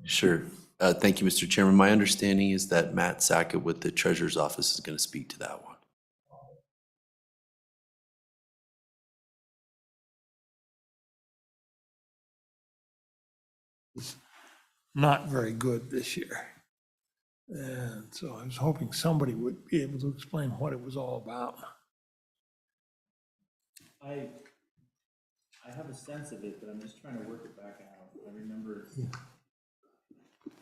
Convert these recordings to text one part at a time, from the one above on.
Sure. Thank you, Mr. Chairman. My understanding is that Matt Sackett with the Treasurer's Office is going to speak to that one. Not very good this year. And so I was hoping somebody would be able to explain what it was all about. I have a sense of it, but I'm just trying to work it back out. I remember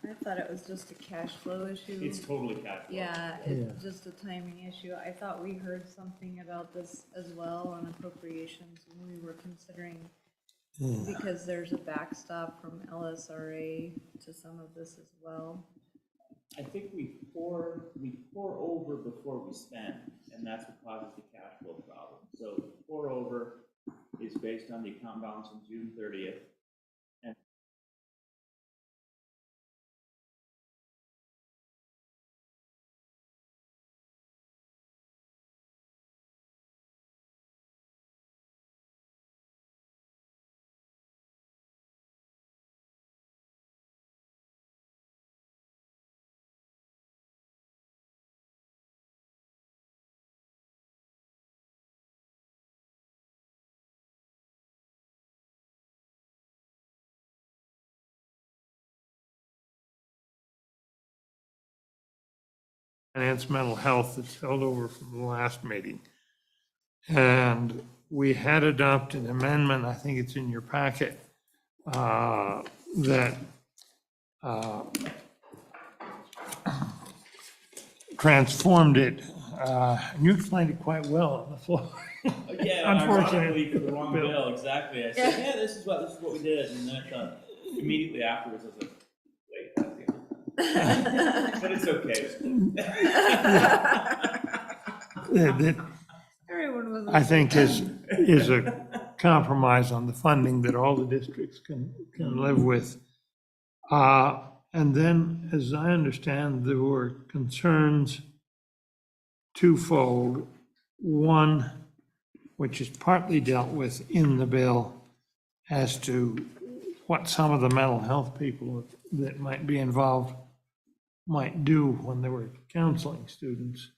I thought it was just a cash flow issue. it's totally cash flow. Yeah, Yeah. it's just a timing issue. I thought we heard something about this as well on appropriations when we were considering, because there's a backstop from LSRA to some of this as well. I think we pour over before we spend, and that's what causes the cash flow problem. So pour over is based on the account balance on June 30th. And Finance mental health that's held over from the last meeting. And we had adopted an amendment, I think it's in your packet, that transformed it. And you explained it quite well on the floor. yeah, Unfortunately, ironically for the wrong Bill. bill, exactly. I said, yeah, this is what we did, and then I thought immediately afterwards I was like, wait, that's the but it's okay. That Everyone was. I think is a compromise on the funding that all the districts can live with. And then, as I understand, there were concerns twofold. One, which is partly dealt with in the bill, as to what some of the mental health people that might be involved might do when they were counseling students.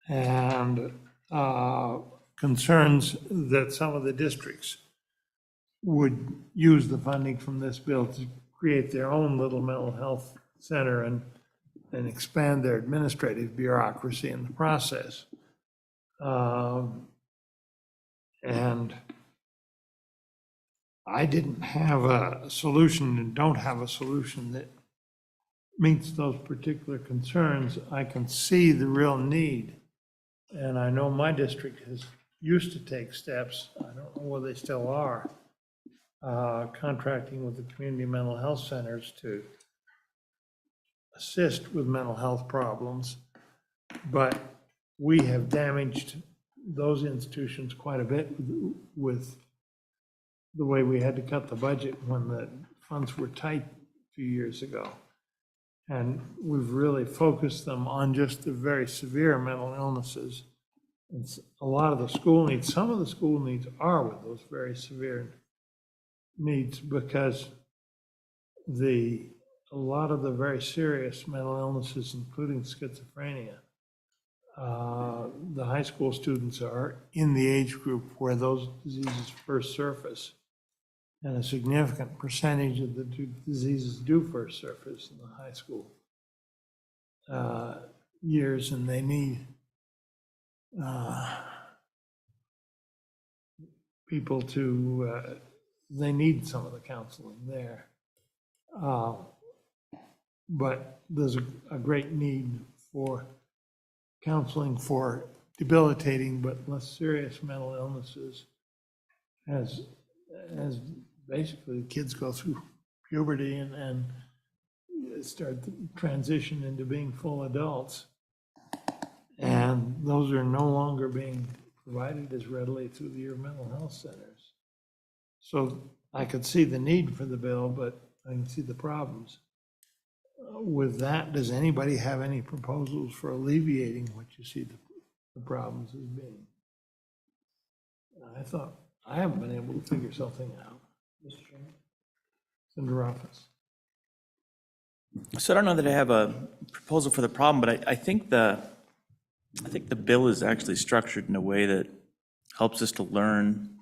And concerns that some of the districts would use the funding from this bill to create their own little mental health center and expand their administrative bureaucracy in the process. And I didn't have a solution and don't have a solution that meets those particular concerns. I can see the real need. And I know my district has used to take steps, I don't know whether they still are, contracting with the community mental health centers to assist with mental health problems. But we have damaged those institutions quite a bit with the way we had to cut the budget when the funds were tight a few years ago. And we've really focused them on just the very severe mental illnesses. It's a lot of the school needs, some of the school needs are with those very severe needs, because a lot of the very serious mental illnesses, including schizophrenia, the high school students are in the age group where those diseases first surface. And a significant percentage of the diseases do first surface in the high school years, and they need people to, they need some of the counseling there. But there's a great need for counseling for debilitating but less serious mental illnesses as basically kids go through puberty and start to transition into being full adults. And those are no longer being provided as readily through your mental health centers. So I could see the need for the bill, but I can see the problems. With that, does anybody have any proposals for alleviating what you see the problems as being? I thought, I haven't been able to figure something out. Mr. Chairman? Senator Office. So I don't know that I have a proposal for the problem, but I think the bill is actually structured in a way that helps us to learn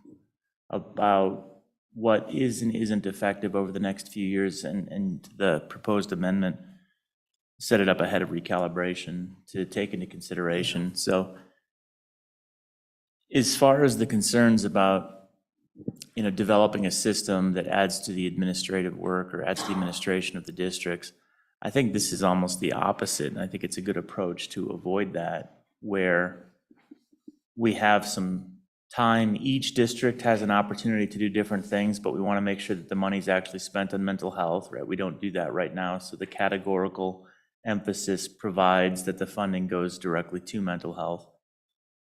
about what is and isn't effective over the next few years, and the proposed amendment set it up ahead of recalibration to take into consideration. So as far as the concerns about, developing a system that adds to the administrative work or adds to the administration of the districts, I think this is almost the opposite, and I think it's a good approach to avoid that, where we have some time, each district has an opportunity to do different things, but we want to make sure that the money's actually spent on mental health, right? We don't do that right now, so the categorical emphasis provides that the funding goes directly to mental health.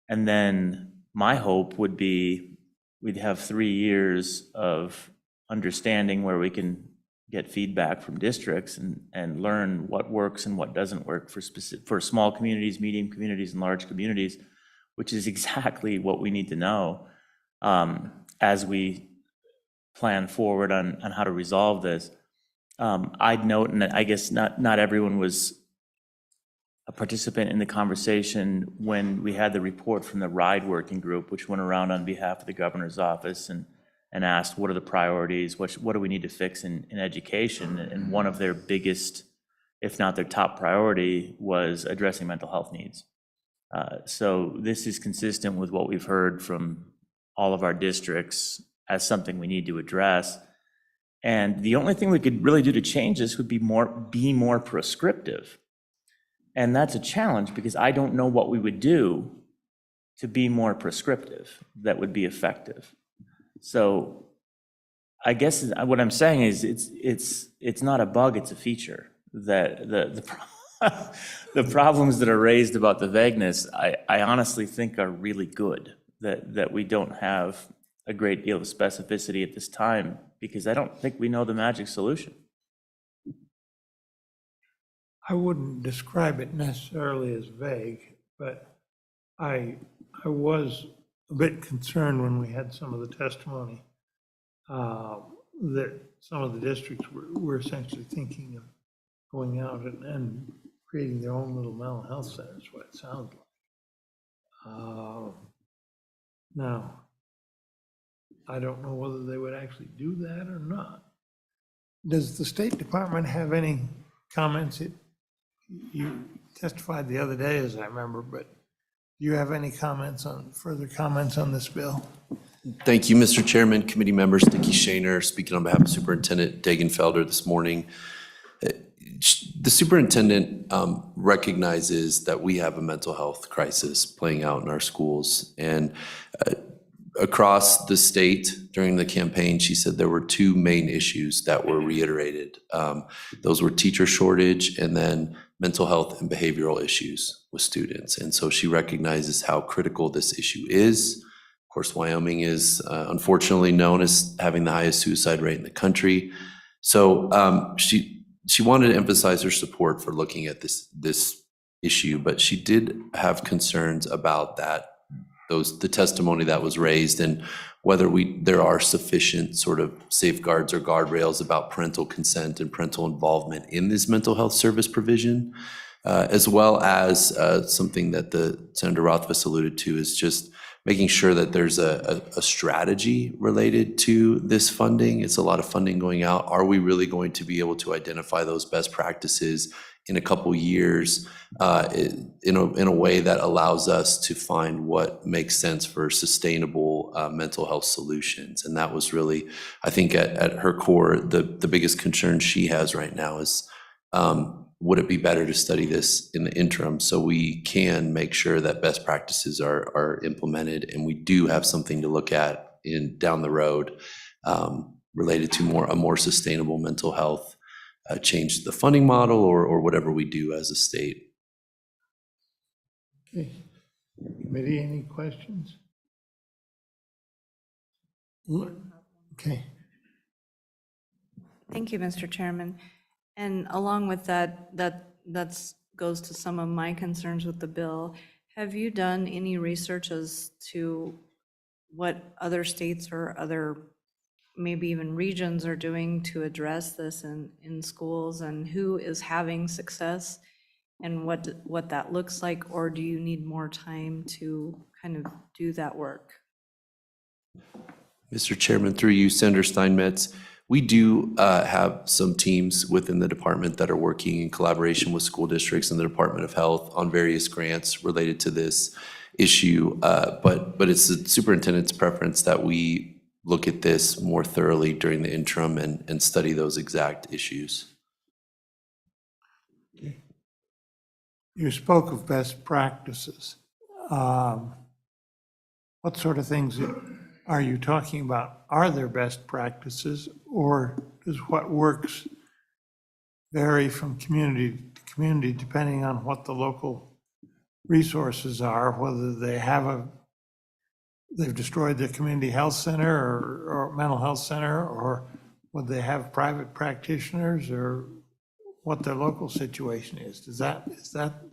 And then my hope would be we'd have 3 years of understanding where we can get feedback from districts and learn what works and what doesn't work for small communities, medium communities, and large communities, which is exactly what we need to know as we plan forward on how to resolve this. I'd note, and I guess not everyone was a participant in the conversation when we had the report from the RIDE working group, which went around on behalf of the governor's office and asked what are the priorities, what do we need to fix in education, and one of their biggest, if not their top priority, was addressing mental health needs. So this is consistent with what we've heard from all of our districts as something we need to address. And the only thing we could really do to change this would be more prescriptive. And that's a challenge because I don't know what we would do to be more prescriptive that would be effective. So I guess what I'm saying is it's not a bug, it's a feature. That the problems that are raised about the vagueness, I honestly think are really good, that we don't have a great deal of specificity at this time, because I don't think we know the magic solution. I wouldn't describe it necessarily as vague, but I was a bit concerned when we had some of the testimony that some of the districts were essentially thinking of going out and creating their own little mental health centers, what it sounds like. Now, I don't know whether they would actually do that or not. Does the State Department have any comments? You testified the other day, as I remember, but do you have any further comments on this bill? Thank you, Mr. Chairman, committee members. Dickie Shaner, speaking on behalf of Superintendent Dagenfelder this morning. The superintendent recognizes that we have a mental health crisis playing out in our schools. And across the state during the campaign, she said there were two main issues that were reiterated. Those were teacher shortage and then mental health and behavioral issues with students. And so she recognizes how critical this issue is. Of course, Wyoming is unfortunately known as having the highest suicide rate in the country. So she wanted to emphasize her support for looking at this issue, but she did have concerns about the testimony that was raised and whether there are sufficient sort of safeguards or guardrails about parental consent and parental involvement in this mental health service provision, as well as something that the Senator Rothfuss alluded to is just making sure that there's a strategy related to this funding. It's a lot of funding going out. Are we really going to be able to identify those best practices in a couple years in a way that allows us to find what makes sense for sustainable mental health solutions? And that was really, I think at her core, the biggest concern she has right now is, would it be better to study this in the interim so we can make sure that best practices are implemented and we do have something to look at down the road related to a more sustainable mental health, change the funding model or whatever we do as a state. Okay. Committee, any questions? Okay. Thank you, Mr. Chairman. And along with that goes to some of my concerns with the bill. Have you done any research as to what other states or other maybe even regions are doing to address this in schools, and who is having success and what that looks like, or do you need more time to kind of do that work? Mr. Chairman, through you, Senator Steinmetz, we do have some teams within the department that are working in collaboration with school districts and the Department of Health on various grants related to this issue. But it's the superintendent's preference that we look at this more thoroughly during the interim and study those exact issues. You spoke of best practices. What sort of things are you talking about? Are there best practices, or does what works vary from community to community depending on what the local resources are, whether they've destroyed their community health center or mental health center, or whether they have private practitioners, or what their local situation is? Is that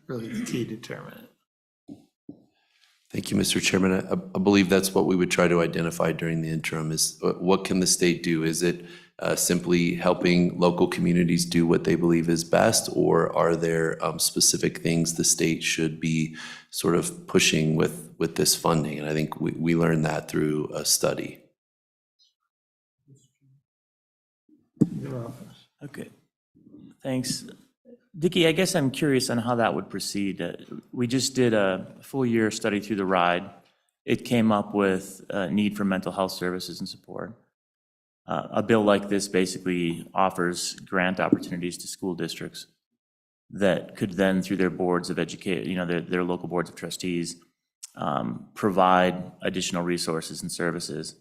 really the key determinant? Thank you, Mr. Chairman. I believe that's what we would try to identify during the interim is what can the state do? Is it simply helping local communities do what they believe is best, or are there specific things the state should be sort of pushing with this funding? And I think we learned that through a study. Your office. Okay, thanks. Dickie, I guess I'm curious on how that would proceed. We just did a full year study through the RIDE. It came up with a need for mental health services and support. A bill like this basically offers grant opportunities to school districts that could then, through their boards of education, their local boards of trustees, provide additional resources and services.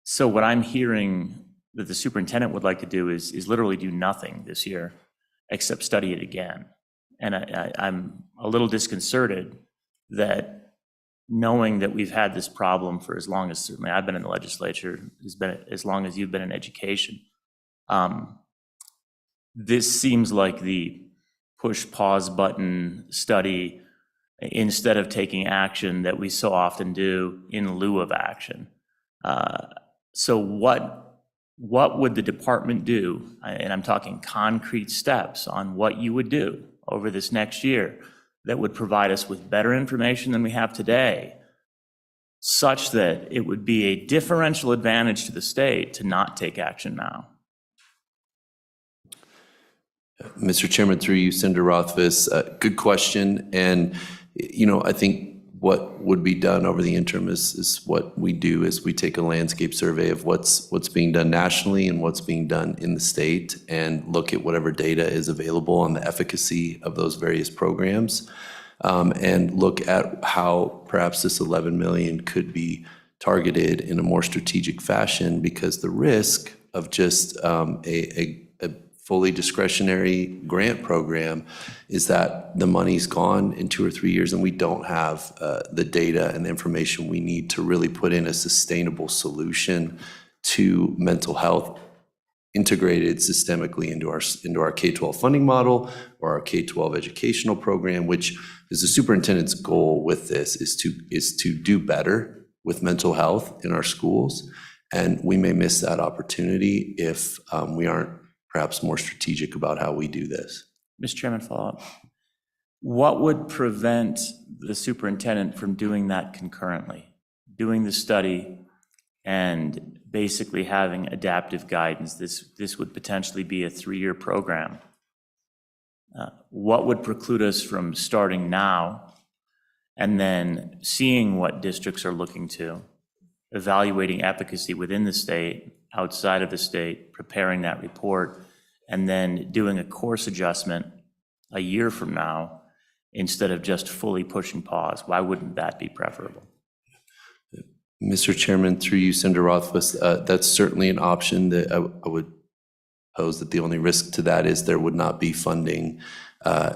So what I'm hearing that the superintendent would like to do is literally do nothing this year except study it again. And I'm a little disconcerted that, knowing that we've had this problem for as long as certainly I've been in the legislature, has been as long as you've been in education. This seems like the push pause button study instead of taking action that we so often do in lieu of action. So what would the department do? And I'm talking concrete steps on what you would do over this next year that would provide us with better information than we have today, such that it would be a differential advantage to the state to not take action now. Mr. Chairman, through you, Senator Rothfuss, good question. And, I think what would be done over the interim is what we do is we take a landscape survey of what's being done nationally and what's being done in the state, and look at whatever data is available on the efficacy of those various programs, and look at how perhaps this 11 million could be targeted in a more strategic fashion, because the risk of just a fully discretionary grant program is that the money's gone in 2 or 3 years and we don't have the data and the information we need to really put in a sustainable solution to mental health integrated systemically into our K-12 funding model or our K-12 educational program, which is the superintendent's goal with this is to do better with mental health in our schools. And we may miss that opportunity if we aren't perhaps more strategic about how we do this. Mr. Chairman, follow-up. What would prevent the superintendent from doing that concurrently, doing the study and basically having adaptive guidance? This would potentially be a 3-year program. What would preclude us from starting now and then seeing what districts are looking to, evaluating efficacy within the state, outside of the state, preparing that report, and then doing a course adjustment a year from now instead of just fully pushing pause? Why wouldn't that be preferable? Mr. Chairman, through you, Senator Rothfuss, that's certainly an option. That I would pose that the only risk to that is there would not be funding.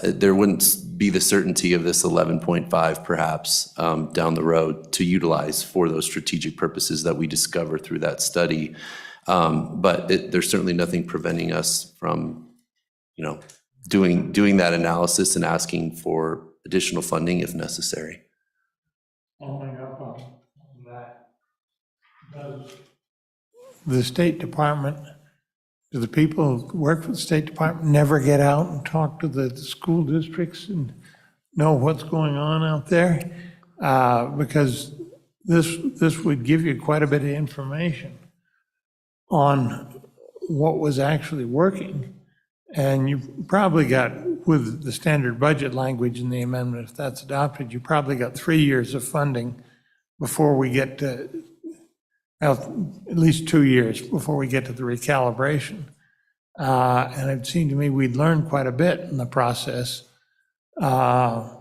There wouldn't be the certainty of this 11.5 perhaps down the road to utilize for those strategic purposes that we discover through that study. But there's certainly nothing preventing us from, doing that analysis and asking for additional funding if necessary. Following up on that, does the State Department, do the people who work for the State Department never get out and talk to the school districts and know what's going on out there? Because this would give you quite a bit of information on what was actually working. And you probably got, with the standard budget language in the amendment, if that's adopted, you probably got 3 years of funding before we get to, well, at least 2 years before we get to the recalibration. And it seemed to me we'd learned quite a bit in the process. But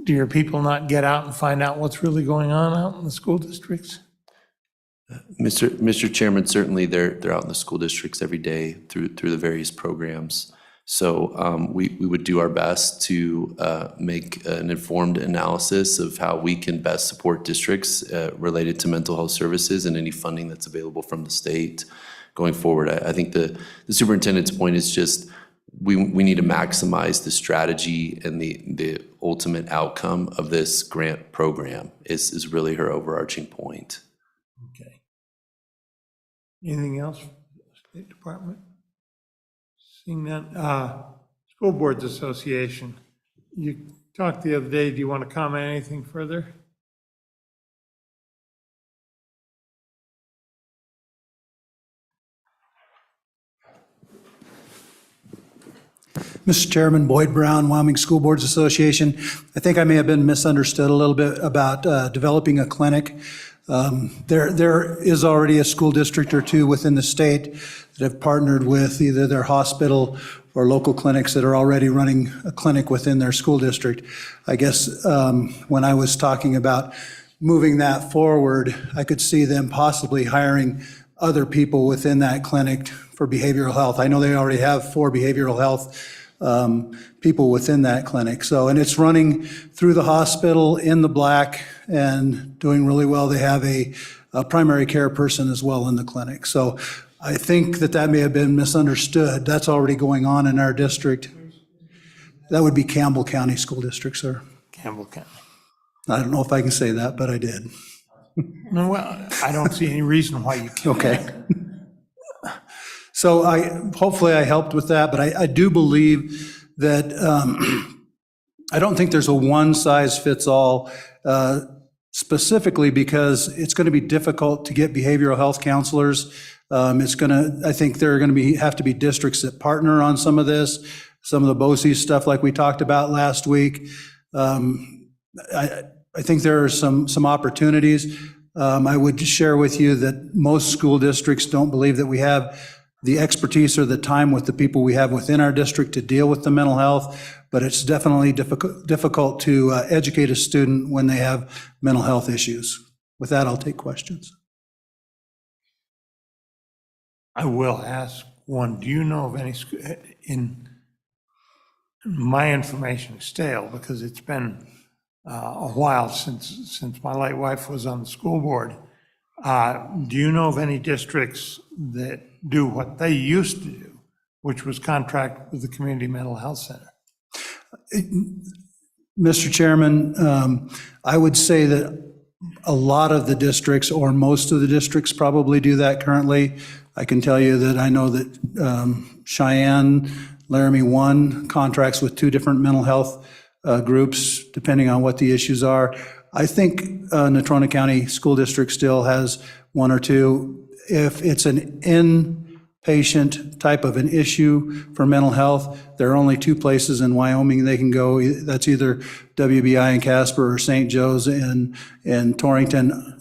do your people not get out and find out what's really going on out in the school districts? Mr. Chairman, certainly they're out in the school districts every day through the various programs. So we would do our best to make an informed analysis of how we can best support districts related to mental health services and any funding that's available from the state going forward. I think the superintendent's point is just we need to maximize the strategy and the ultimate outcome of this grant program is really her overarching point. Okay. Anything else from the State Department? Seeing that, School Boards Association, you talked the other day, do you want to comment anything further? Mr. Chairman, Boyd Brown, Wyoming School Boards Association. I think I may have been misunderstood a little bit about developing a clinic. There is already a school district or two within the state that have partnered with either their hospital or local clinics that are already running a clinic within their school district. I guess when I was talking about moving that forward, I could see them possibly hiring other people within that clinic for behavioral health. I know they already have 4 behavioral health people within that clinic. So, and it's running through the hospital in the black and doing really well. They have a primary care person as well in the clinic. So I think that may have been misunderstood. That's already going on in our district. That would be Campbell County School District, sir. Campbell County. I don't know if I can say that, but I did. No, well, I don't see any reason why you can't. Okay. So hopefully I helped with that, but I do believe that I don't think there's a one-size-fits-all, specifically because it's going to be difficult to get behavioral health counselors. I think there are going to have to be districts that partner on some of this, some of the BOCES stuff like we talked about last week. I think there are some opportunities. I would share with you that most school districts don't believe that we have the expertise or the time with the people we have within our district to deal with the mental health, but it's definitely difficult to educate a student when they have mental health issues. With that, I'll take questions. I will ask one, do you know of any, in my information is stale because it's been a while since my late wife was on the school board. Do you know of any districts that do what they used to do, which was contract with the Community Mental Health Center? Mr. Chairman, I would say that a lot of the districts, or most of the districts, probably do that currently. I can tell you that I know that Cheyenne, Laramie 1 contracts with 2 different mental health groups, depending on what the issues are. I think Natrona County School District still has 1 or 2. If it's an inpatient type of an issue for mental health, there are only 2 places in Wyoming they can go. That's either WBI in Casper or St. Joe's in Torrington.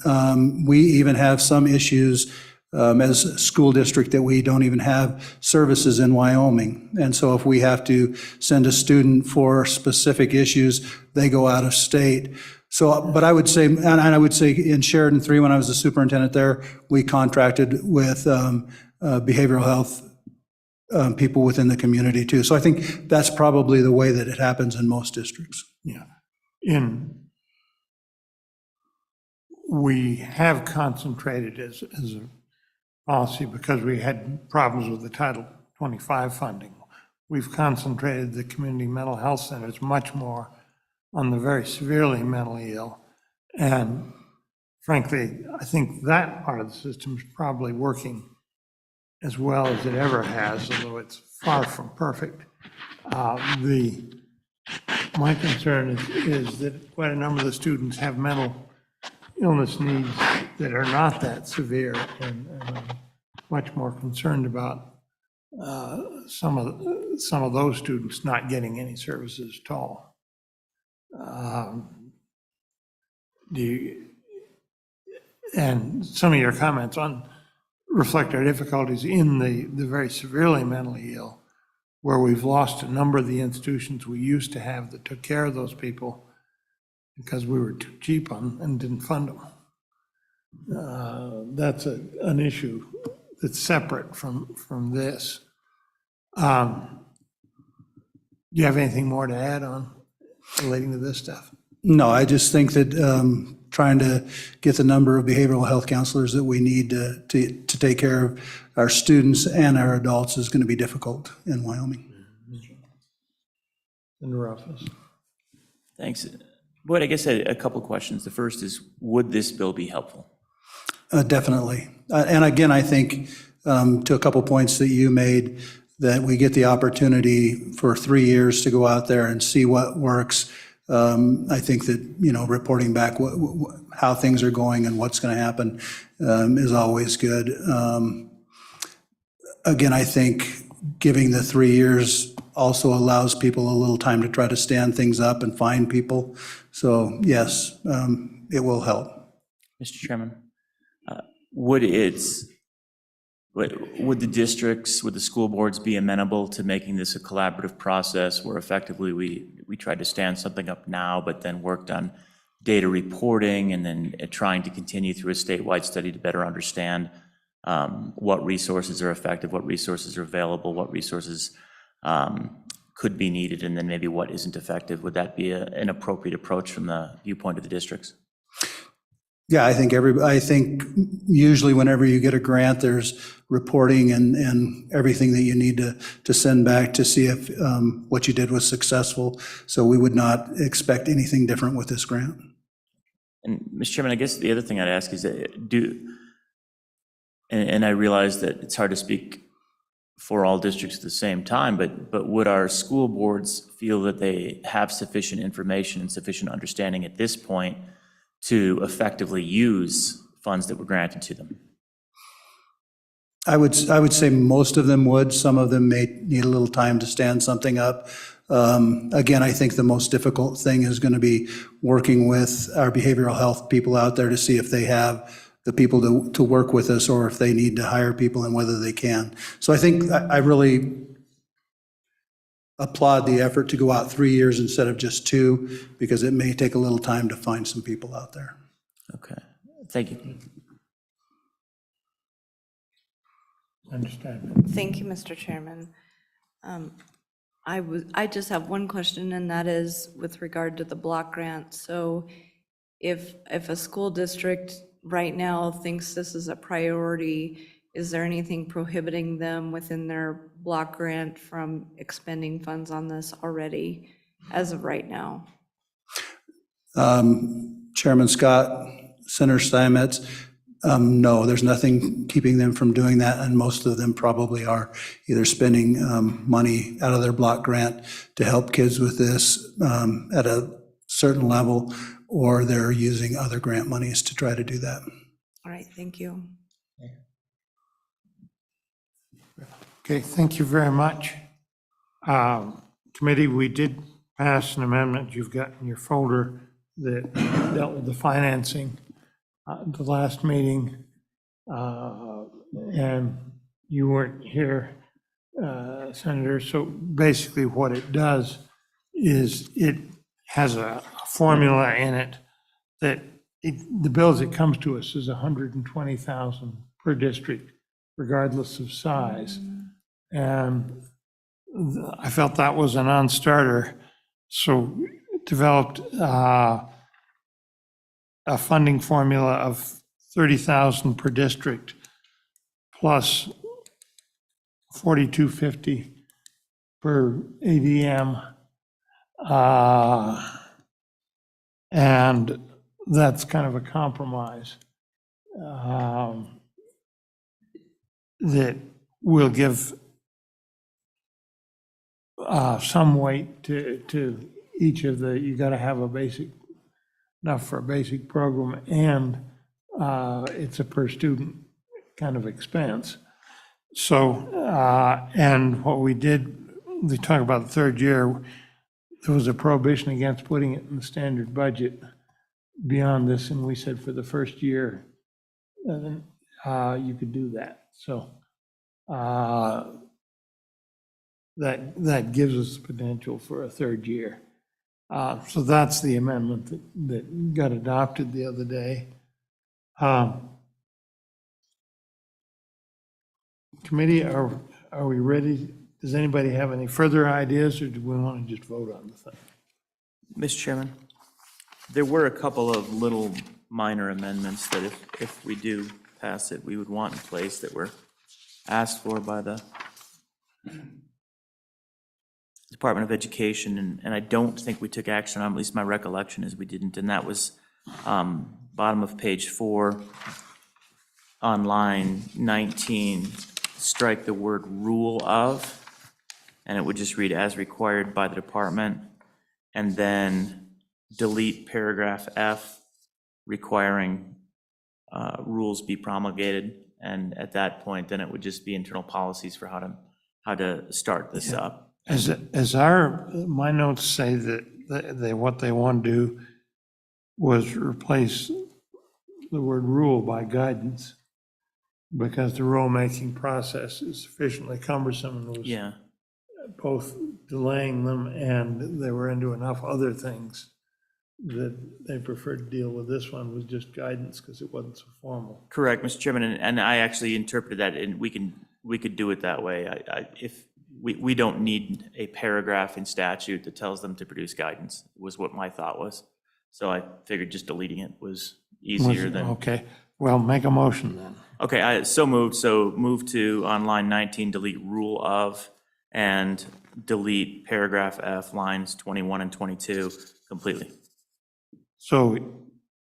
We even have some issues as a school district that we don't even have services in Wyoming. And so if we have to send a student for specific issues, they go out of state. So, but I would say, and I would say in Sheridan 3, when I was the superintendent there, we contracted with behavioral health people within the community too. So I think that's probably the way that it happens in most districts. Yeah. We have concentrated as a policy because we had problems with the Title 25 funding. We've concentrated the community mental health centers much more on the very severely mentally ill. And frankly, I think that part of the system is probably working as well as it ever has, although it's far from perfect. My concern is that quite a number of the students have mental illness needs that are not that severe, and I'm much more concerned about some of those students not getting any services at all. And some of your comments on reflect our difficulties in the very severely mentally ill, where we've lost a number of the institutions we used to have that took care of those people because we were too cheap on and didn't fund them. That's an issue that's separate from this. Do you have anything more to add on relating to this stuff? No, I just think that trying to get the number of behavioral health counselors that we need to take care of our students and our adults is going to be difficult in Wyoming. In Rufus? Thanks. Boyd, I guess a couple of questions. The first is, would this bill be helpful? Definitely. And again, I think to a couple points that you made, that we get the opportunity for 3 years to go out there and see what works. I think that, reporting back how things are going and what's going to happen is always good. Again, I think giving the 3 years also allows people a little time to try to stand things up and find people. So yes, it will help. Mr. Chairman, would the districts, would the school boards be amenable to making this a collaborative process where effectively we tried to stand something up now, but then worked on data reporting and then trying to continue through a statewide study to better understand what resources are effective, what resources are available, what resources could be needed, and then maybe what isn't effective? Would that be an appropriate approach from the viewpoint of the districts? Yeah, I think usually whenever you get a grant, there's reporting and everything that you need to send back to see if what you did was successful. So we would not expect anything different with this grant. And Mr. Chairman, I guess the other thing I'd ask is, and I realize that it's hard to speak for all districts at the same time, but would our school boards feel that they have sufficient information and sufficient understanding at this point to effectively use funds that were granted to them? I would say most of them would. Some of them may need a little time to stand something up. Again, I think the most difficult thing is going to be working with our behavioral health people out there to see if they have the people to work with us or if they need to hire people and whether they can. So I think I really applaud the effort to go out 3 years instead of just 2, because it may take a little time to find some people out there. Okay, thank you. Understand. Thank you, Mr. Chairman. I just have one question, and that is with regard to the block grant. So if a school district right now thinks this is a priority, is there anything prohibiting them within their block grant from expending funds on this already as of right now? Chairman Scott, Senator Steinmetz, no, there's nothing keeping them from doing that, and most of them probably are either spending money out of their block grant to help kids with this at a certain level, or they're using other grant monies to try to do that. All right, thank you. Okay, thank you very much. Committee, we did pass an amendment you've got in your folder that dealt with the financing at the last meeting, and you weren't here, Senator. So basically what it does is it has a formula in it that the bill as it comes to us is $120,000 per district, regardless of size. And I felt that was a non-starter, so developed a funding formula of $30,000 per district plus $4,250 per ADM. And that's kind of a compromise that will give some weight to each of the, you got to have a basic, enough for a basic program, and it's a per student kind of expense. So, and what we did, they talk about the third year, there was a prohibition against putting it in the standard budget beyond this, and we said for the first year, you could do that. So that gives us potential for a third year. So that's the amendment that got adopted the other day. Committee, are we ready? Does anybody have any further ideas, or do we want to just vote on the thing? Mr. Chairman, there were a couple of little minor amendments that if we do pass it, we would want in place that were asked for by the Department of Education, and I don't think we took action on, at least my recollection is we didn't, and that was bottom of page 4 on line 19, strike the word rule of, and it would just read as required by the department, and then delete paragraph F requiring rules be promulgated, and at that point, then it would just be internal policies for how to start this up. As my notes say that what they want to do was replace the word rule by guidance, because the rulemaking process is sufficiently cumbersome and was Yeah, both delaying them, and they were into enough other things that they preferred to deal with this one with just guidance because it wasn't so formal. correct, Mr. Chairman, and I actually interpreted that, and we could do it that way. If we don't need a paragraph in statute that tells them to produce guidance, was what my thought was. So I figured just deleting it was easier than. Okay, well, make a motion then. Okay, so move to, on line 19, delete rule of, and delete paragraph F, lines 21 and 22 completely. So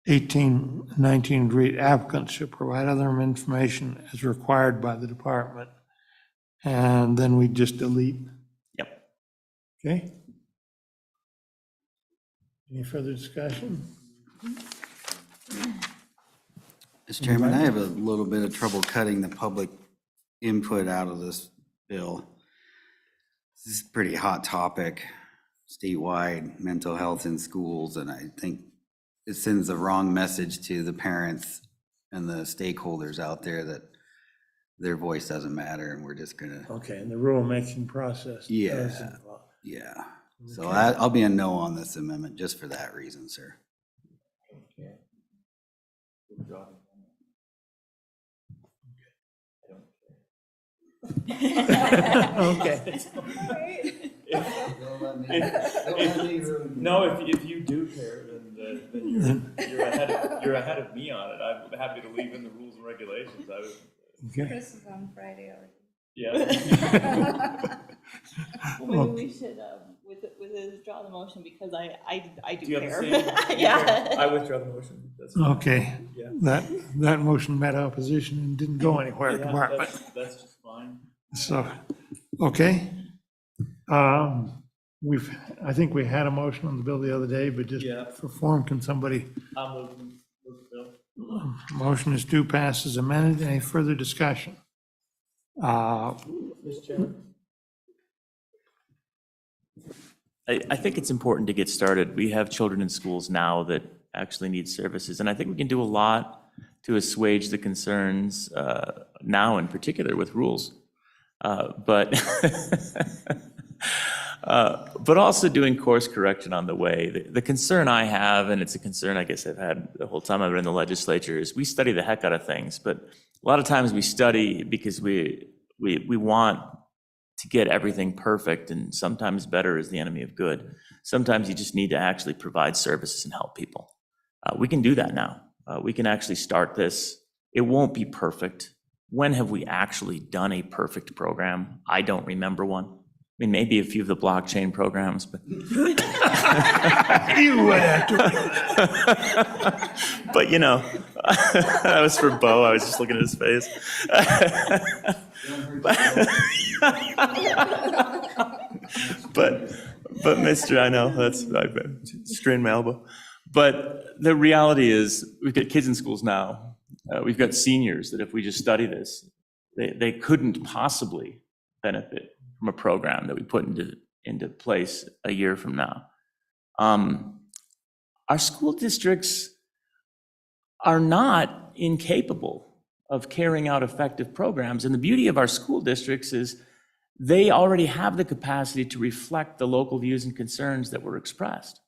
18, 19, read applicants should provide other information as required by the department. And then we just delete, Yep. okay? Any further discussion? Mr. Chairman, I have a little bit of trouble cutting the public input out of this bill. This is a pretty hot topic, statewide, mental health in schools, and I think it sends the wrong message to the parents and the stakeholders out there that their voice doesn't matter, and we're just gonna, Okay, and the rulemaking process. Yeah. does involve- yeah. So I'll be a no on this amendment just for that reason, sir. Okay. Okay. No, if you do care, then you're ahead of me on it. I'm happy to leave in the rules and regulations. Okay. Chris is on Friday already. Yeah. Well, maybe we should withdraw the motion because I do Do you have care. the same? Yeah. I withdraw the motion. That's fine. Okay, Yeah. that motion met opposition and didn't go anywhere at the Yeah, department. that's just fine. So, okay. I think we had a motion on the bill the other day, but just Yeah. for form, can somebody, I'll move the bill. motion is due, pass as amended. Any further discussion? Mr. Chairman? I think it's important to get started. We have children in schools now that actually need services, and I think we can do a lot to assuage the concerns now, in particular with rules. But also doing course correction on the way. The concern I have, and it's a concern I guess I've had the whole time I've been in the legislature, is we study the heck out of things, but a lot of times we study because we want to get everything perfect, and sometimes better is the enemy of good. Sometimes you just need to actually provide services and help people. We can do that now. We can actually start this. It won't be perfect. When have we actually done a perfect program? I don't remember one. mean, maybe a few of the blockchain programs, but. You would have to. But, you know, that was for Bo. I was just looking at his face. But Mr., I know, I've strained my elbow. But the reality is, we've got kids in schools now. We've got seniors that if we just study this, they couldn't possibly benefit from a program that we put into place a year from now. Our school districts are not incapable of carrying out effective programs. And the beauty of our school districts is they already have the capacity to reflect the local views and concerns that were expressed.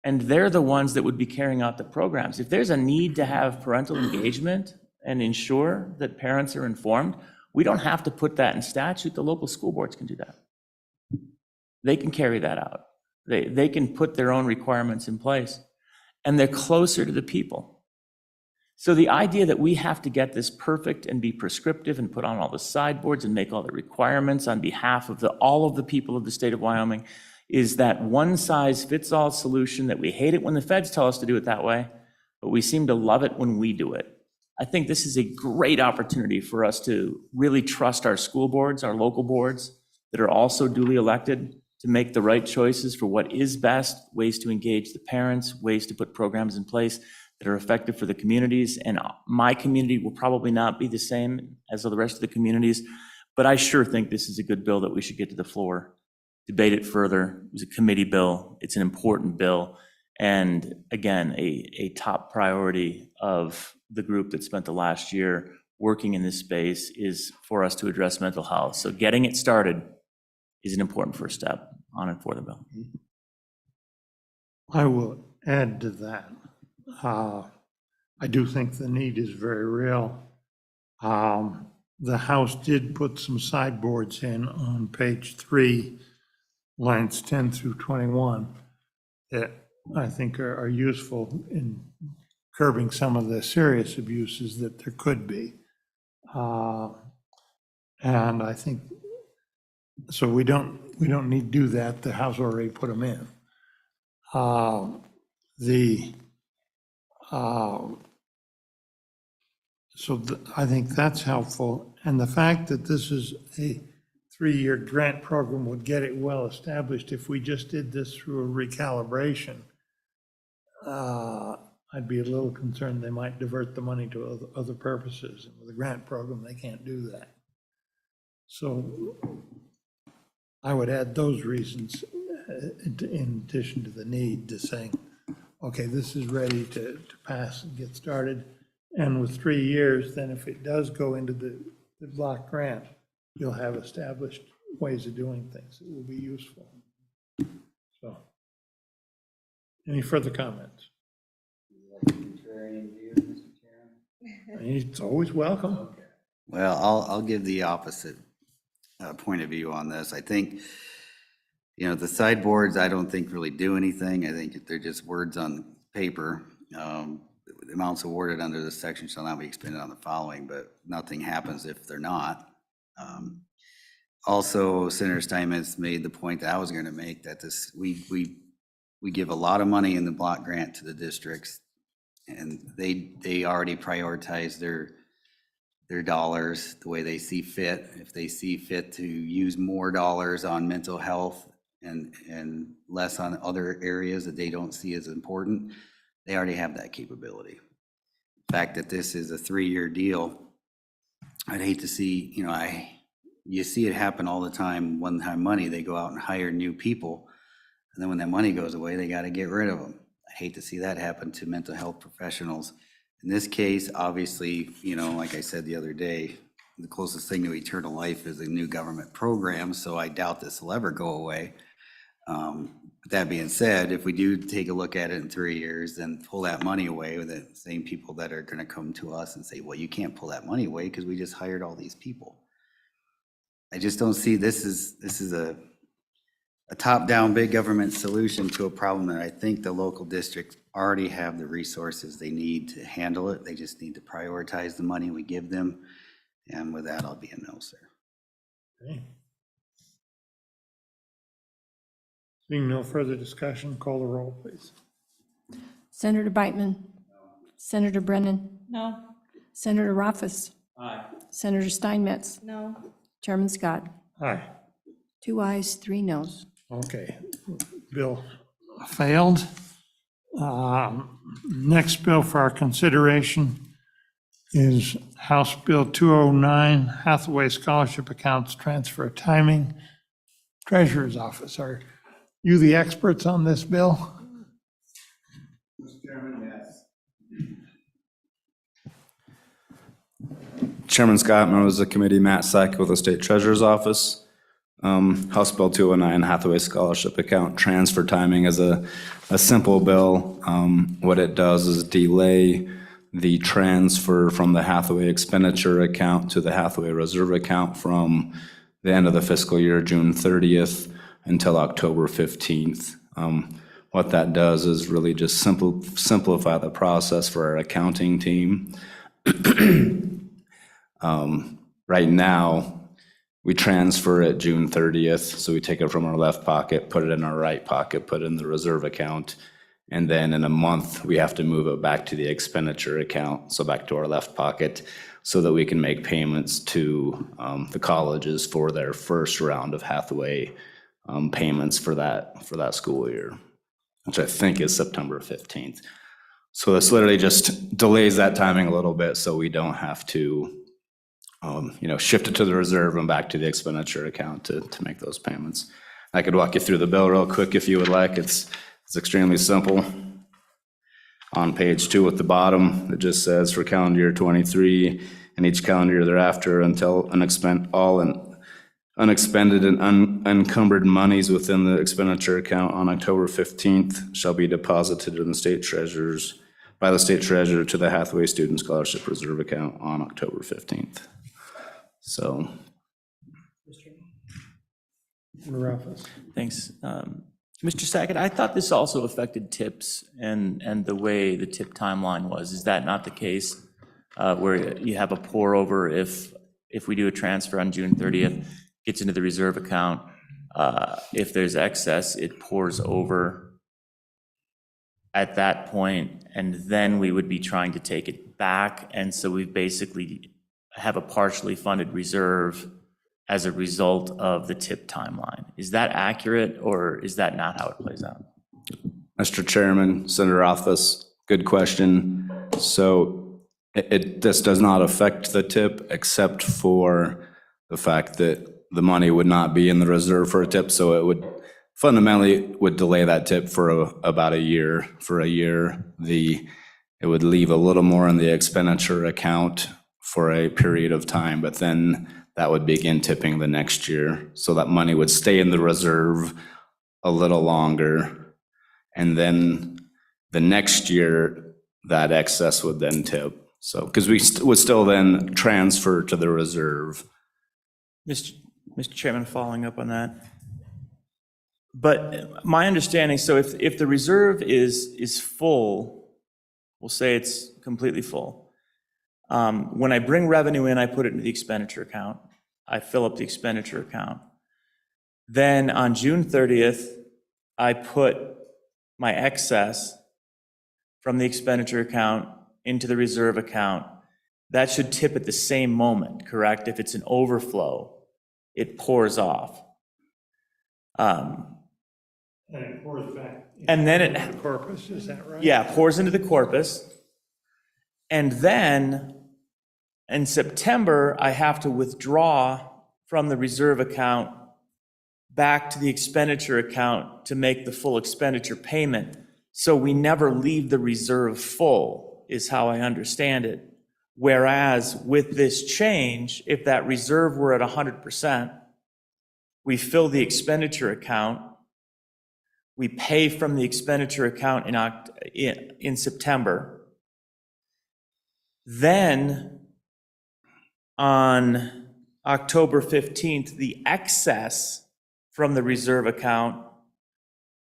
And they're the ones that would be carrying out the programs. If there's a need to have parental engagement and ensure that parents are informed, we don't have to put that in statute. The local school boards can do that. They can carry that out. They can put their own requirements in place, and they're closer to the people. So the idea that we have to get this perfect and be prescriptive and put on all the sideboards and make all the requirements on behalf of all of the people of the state of Wyoming is that one-size-fits-all solution that we hate it when the feds tell us to do it that way, but we seem to love it when we do it. I think this is a great opportunity for us to really trust our school boards, our local boards that are also duly elected, to make the right choices for what is best, ways to engage the parents, ways to put programs in place that are effective for the communities. And my community will probably not be the same as the rest of the communities, but I sure think this is a good bill that we should get to the floor, debate it further. It was a committee bill. It's an important bill. And again, a top priority of the group that spent the last year working in this space is for us to address mental health. So getting it started is an important first step on and for the bill. I will add to that. I do think the need is very real. The House did put some sideboards in on page 3, lines 10 through 21, that I think are useful in curbing some of the serious abuses that there could be. And I think, so we don't need to do that. The House already put them in. I think that's helpful. And the fact that this is a 3-year grant program would get it well established. If we just did this through a recalibration, I'd be a little concerned they might divert the money to other purposes. And with a grant program, they can't do that. So I would add those reasons in addition to the need to saying, okay, this is ready to pass and get started. And with 3 years, then if it does go into the block grant, you'll have established ways of doing things that will be useful. So, any further comments? It's always welcome. Well, I'll give the opposite point of view on this. I think, the sideboards, I don't think really do anything. I think they're just words on paper. The amounts awarded under this section shall not be expended on the following, but nothing happens if they're not. Also, Senator Steinmetz made the point that I was going to make, that we give a lot of money in the block grant to the districts, and they already prioritize their dollars the way they see fit. If they see fit to use more dollars on mental health and less on other areas that they don't see as important, they already have that capability. The fact that this is a 3-year deal, I'd hate to see, you see it happen all the time. One-time money, they go out and hire new people, and then when that money goes away, they got to get rid of them. I hate to see that happen to mental health professionals. In this case, obviously, like I said the other day, the closest thing to eternal life is a new government program, so I doubt this will ever go away. But that being said, if we do take a look at it in 3 years, then pull that money away with the same people that are going to come to us and say, well, you can't pull that money away because we just hired all these people. I just don't see this is a top-down big government solution to a problem that I think the local districts already have the resources they need to handle it. They just need to prioritize the money we give them. And with that, I'll be a no, sir. Okay. Seeing no further discussion, call the roll, please. Senator Beitman. Senator Brennan. No, Senator Rothfuss. Aye. Senator Steinmetz. No, Chairman Scott. Aye. 2 ayes, 3 noes. Okay, bill failed. Next bill for our consideration is House Bill 209, Hathaway Scholarship Accounts Transfer Timing. Treasurer's Office, are you the experts on this bill? Chairman Scott, members of the committee, Matt Sack with the State Treasurer's Office. House Bill 209, Hathaway Scholarship Account Transfer Timing is a simple bill. What it does is delay the transfer from the Hathaway expenditure account to the Hathaway reserve account from the end of the fiscal year, June 30th, until October 15th. What that does is really just simplify the process for our accounting team. Right now, we transfer it June 30th, so we take it from our left pocket, put it in our right pocket, put it in the reserve account, and then in a month, we have to move it back to the expenditure account, so back to our left pocket, so that we can make payments to the colleges for their first round of Hathaway payments for that school year, which I think is September 15th. So this literally just delays that timing a little bit, so we don't have to shift it to the reserve and back to the expenditure account to make those payments. I could walk you through the bill real quick if you would like. It's extremely simple. On page 2 at the bottom, it just says for calendar year 23 and each calendar year thereafter until all unexpended and unencumbered monies within the expenditure account on October 15th shall be deposited in by the state treasurer to the Hathaway Student Scholarship Reserve account on October 15th. So. Thanks. Mr. Sackett, I thought this also affected tips and the way the tip timeline was. Is that not the case? Where you have a pour over if we do a transfer on June 30th, gets into the reserve account. If there's excess, it pours over at that point, and then we would be trying to take it back. And so we basically have a partially funded reserve as a result of the tip timeline. Is that accurate, or is that not how it plays out? Mr. Chairman, Senator Rothfuss, good question. So this does not affect the tip except for the fact that the money would not be in the reserve for a tip, so it would fundamentally delay that tip for about a year. For a year, it would leave a little more in the expenditure account for a period of time, but then that would begin tipping the next year. So that money would stay in the reserve a little longer. And then the next year, that excess would then tip. So, because we would still then transfer to the reserve. Mr. Chairman, following up on that. But my understanding, so if the reserve is full, we'll say it's completely full. When I bring revenue in, I put it into the expenditure account. I fill up the expenditure account. Then on June 30th, I put my excess from the expenditure account into the reserve account. That should tip at the same moment, correct? If it's an overflow, it pours off. And it pours back. And then into the corpus, is that right? Yeah, pours into the corpus. And then in September, I have to withdraw from the reserve account back to the expenditure account to make the full expenditure payment. So we never leave the reserve full, is how I understand it. Whereas with this change, if that reserve were at 100%, we fill the expenditure account, we pay from the expenditure account in September. Then on October 15th, the excess from the reserve account,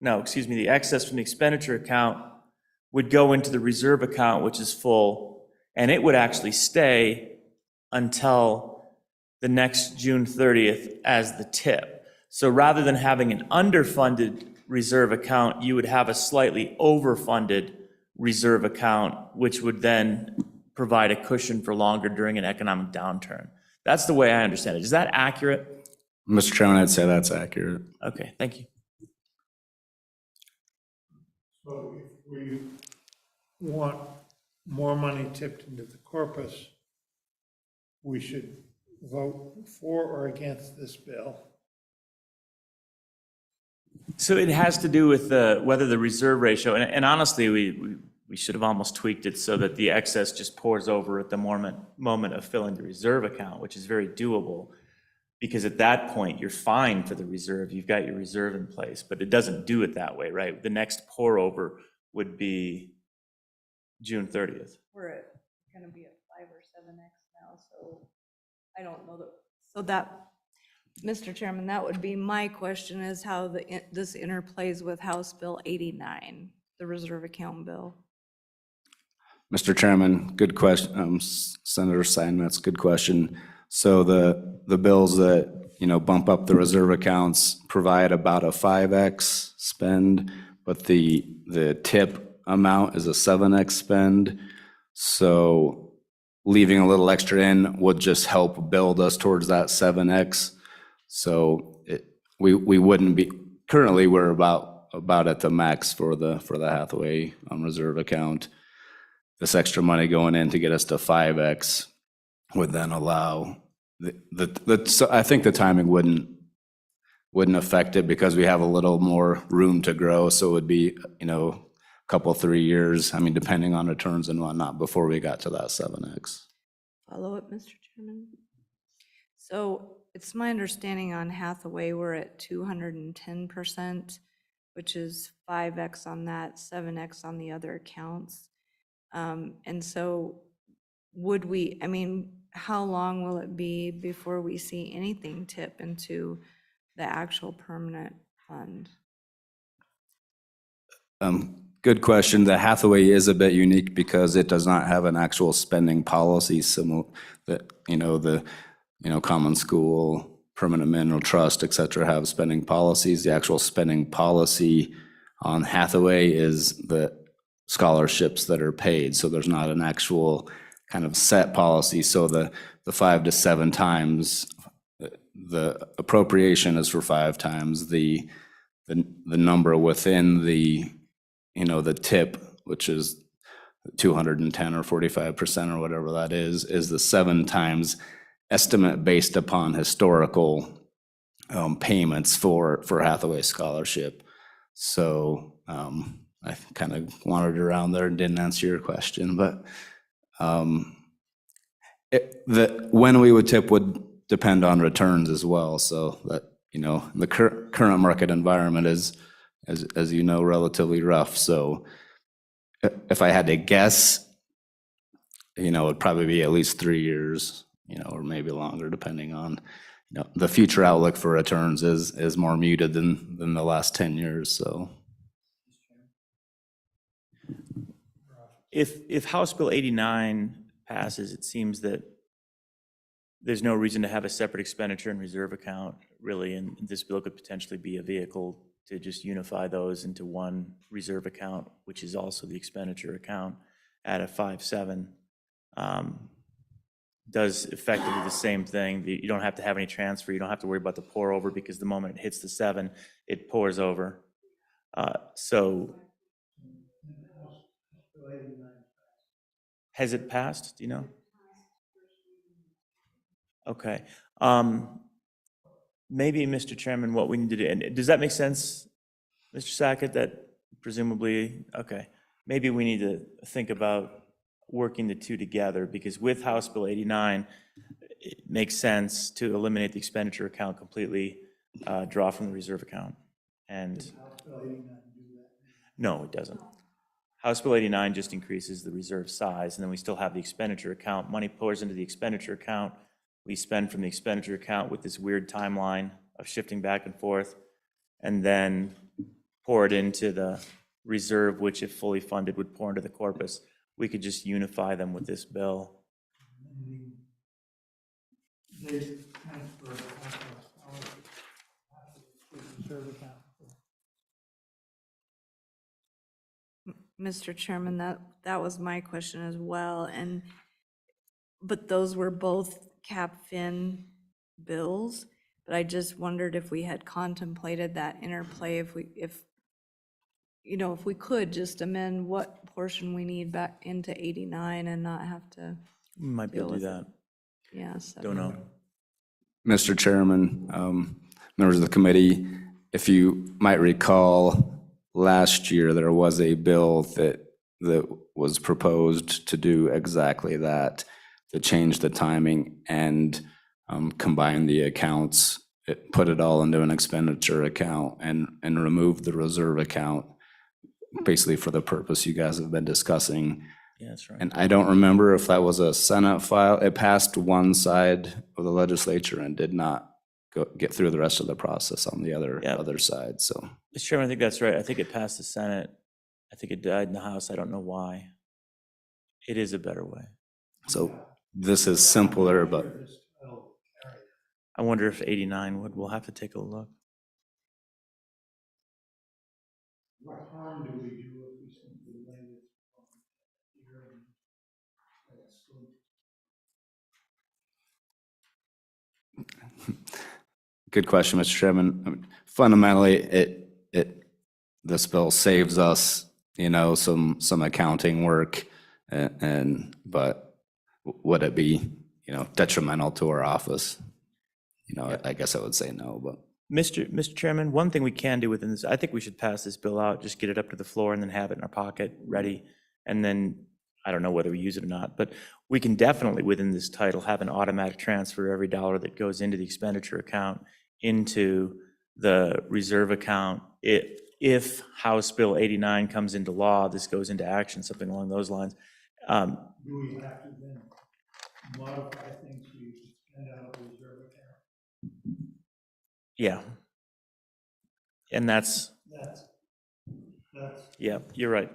the excess from the expenditure account would go into the reserve account, which is full, and it would actually stay until the next June 30th as the tip. So rather than having an underfunded reserve account, you would have a slightly overfunded reserve account, which would then provide a cushion for longer during an economic downturn. That's the way I understand it. Is that accurate? Mr. Chairman, I'd say that's accurate. Okay, thank you. So if we want more money tipped into the corpus, we should vote for or against this bill. So it has to do with whether the reserve ratio, and honestly, we should have almost tweaked it so that the excess just pours over at the moment of filling the reserve account, which is very doable. Because at that point, you're fine for the reserve. You've got your reserve in place, but it doesn't do it that way, right? The next pour over would be June 30th. We're at, gonna be at 5 or 7X now, so I don't know that, so that, Mr. Chairman, that would be my question, is how this interplays with House Bill 89, the reserve account bill. Mr. Chairman, good question. Senator Steinmetz, good question. So the bills that, bump up the reserve accounts provide about a 5X spend, but the tip amount is a 7X spend. So leaving a little extra in would just help build us towards that 7X. So we wouldn't be, currently we're about at the max for the Hathaway reserve account. This extra money going in to get us to 5X would then allow so I think the timing wouldn't affect it because we have a little more room to grow. So it would be, a couple, 3 years, depending on returns and whatnot, before we got to that 7X. Follow up, Mr. Chairman? So it's my understanding on Hathaway, we're at 210%, which is 5X on that, 7X on the other accounts. And so would we, how long will it be before we see anything tip into the actual permanent fund? Good question. The Hathaway is a bit unique because it does not have an actual spending policy similar that, the Common School, Permanent Mineral Trust, et cetera, have spending policies. The actual spending policy on Hathaway is the scholarships that are paid. So there's not an actual kind of set policy. So the 5 to 7 times, the appropriation is for 5 times. The number within the tip, which is 210 or 45% or whatever that is the 7 times estimate based upon historical payments for Hathaway scholarship. So I kind of wandered around there and didn't answer your question, but when we would tip would depend on returns as well. So that, the current market environment is, as you know, relatively rough. So if I had to guess, it'd probably be at least 3 years, or maybe longer, depending on, the future outlook for returns is more muted than the last 10 years. So. If House Bill 89 passes, it seems that there's no reason to have a separate expenditure and reserve account, really, and this bill could potentially be a vehicle to just unify those into one reserve account, which is also the expenditure account at a 5.7. Does effectively the same thing. You don't have to have any transfer. You don't have to worry about the pour over because the moment it hits the 7, it pours over. So has it passed? Do you know? Okay. Maybe, Mr. Chairman, what we need to do, and does that make sense, Mr. Sackett, that presumably, okay, maybe we need to think about working the two together, because with House Bill 89, it makes sense to eliminate the expenditure account completely, draw from the reserve account. And no, it doesn't. House Bill 89 just increases the reserve size, and then we still have the expenditure account. Money pours into the expenditure account. We spend from the expenditure account with this weird timeline of shifting back and forth, and then pour it into the reserve, which if fully funded would pour into the corpus. We could just unify them with this bill. Mr. Chairman, that was my question as well, but those were both CAPFIN bills, but I just wondered if we had contemplated that interplay, if we could just amend what portion we need back into 89 and not have to, We might be able to do Deal that. yeah. So- Don't know. Mr. Chairman, members of the committee, if you might recall, last year, there was a bill that was proposed to do exactly that, to change the timing and combine the accounts, put it all into an expenditure account and remove the reserve account, basically for the purpose you guys have been discussing. Yeah, that's right. And I don't remember if that was a Senate file. It passed one side of the legislature and did not get through the rest of the process on the Yeah. other side, so. Mr. Chairman, I think that's right. I think it passed the Senate. I think it died in the House. I don't know why. It is a better way. So this is simpler, but I wonder if 89 would. We'll have to take a look. What harm do we do if we simply lay this hearing? good question, Mr. Chairman. I mean, fundamentally, this bill saves us, some accounting work, but would it be, detrimental to our office? I guess I would say no, but. Mr. Chairman, one thing we can do within this, I think we should pass this bill out, just get it up to the floor and then have it in our pocket, ready. And then, I don't know whether we use it or not, but we can definitely, within this title, have an automatic transfer every dollar that goes into the expenditure account into the reserve account. If House Bill 89 comes into law, this goes into action, something along those lines. Do we have to then modify things we spend out of the reserve account? Yeah. And that's, That's, yeah, you're right.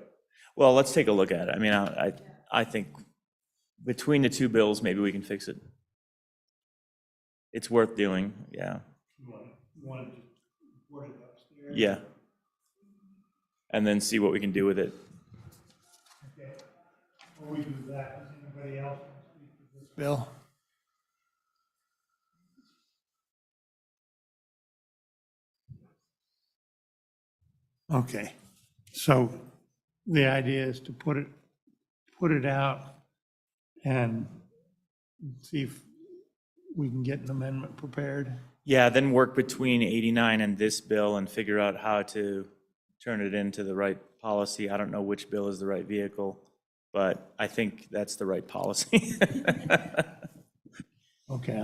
Well, let's take a look at it. I mean, I think between the two bills, maybe we can fix it. It's worth doing, yeah. you want to put it upstairs? Yeah. And then see what we can do with it. Okay. Before we do that, does anybody else want to speak to this bill? Okay, so the idea is to put it out and see if we can get an amendment prepared. Yeah, then work between 89 and this bill and figure out how to turn it into the right policy. I don't know which bill is the right vehicle, but I think that's the right policy. Okay,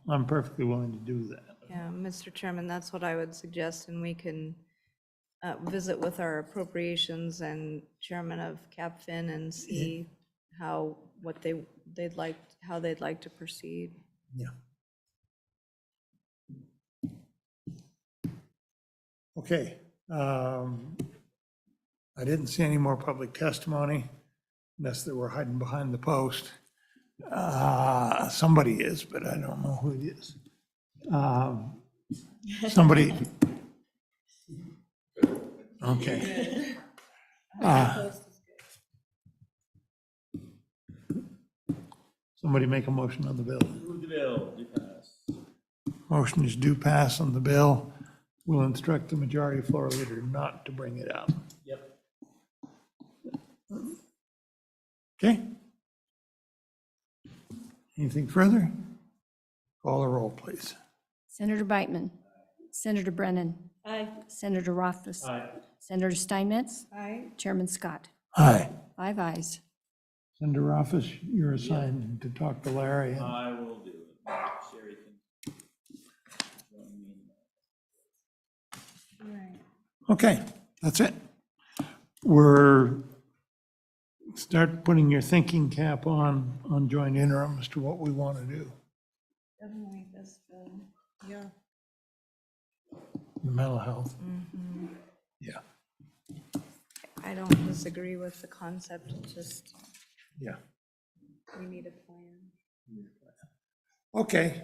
I'm perfectly willing to do that. Yeah, Mr. Chairman, that's what I would suggest, and we can visit with our appropriations and chairman of CAPFIN and see how they'd like to proceed. Yeah. Okay, I didn't see any more public testimony unless they were hiding behind the post. Somebody is, but I don't know who it is. Somebody. Okay. Somebody make a motion on the bill. Move the bill, do pass. Motion is due pass on the bill. We'll instruct the majority floor leader not to bring it out. Yep. Okay? Anything further? Call the roll, please. Senator Beitman. Senator Brennan. Aye. Senator Rothfuss. Aye. Senator Steinmetz. Aye. Chairman Scott. Aye. 5 ayes. Senator Office, you're assigned to talk to Larry. and- I will do it. Sherry can join me in that. Right. Okay, that's it. Start putting your thinking cap on joint interim as to what we want to do. Definitely this bill. Yeah. The mental health. Yeah, I don't disagree with the concept, it's just, yeah. we need a plan. Okay,